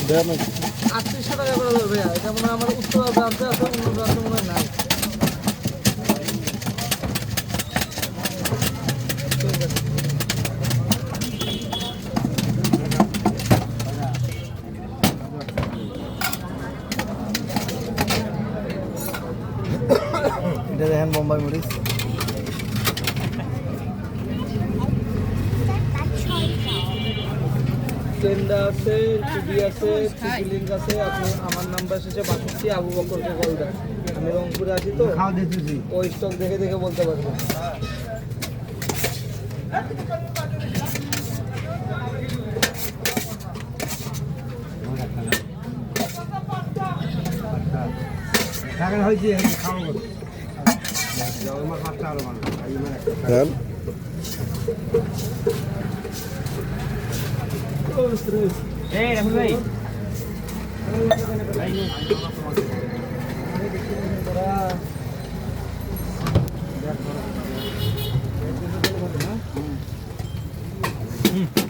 3800 টাকা করে ধরবে ভাইয়া। এটা মনে হয় আমার উত্তর ব্রাঞ্চে আছে, অন্য ব্রাঞ্চে মনে হয় নাই। এটা দেখেন বোম্বাই মরিচ। টেন্ডা আছে, টিভি আছে, টিভি লিঙ্ক আছে। আপনি আমার নাম্বার শেষে 62 আবু বকরকে কল দেন। আমি রংপুরে আছি তো, খাওয়া দিতেছি। ওই স্টক দেখে দেখে বলতে পারবো। টাকা হয়েছে খাওয়া করতে আমার 5টা আরো ভালো এই রাহুল ভাই হুম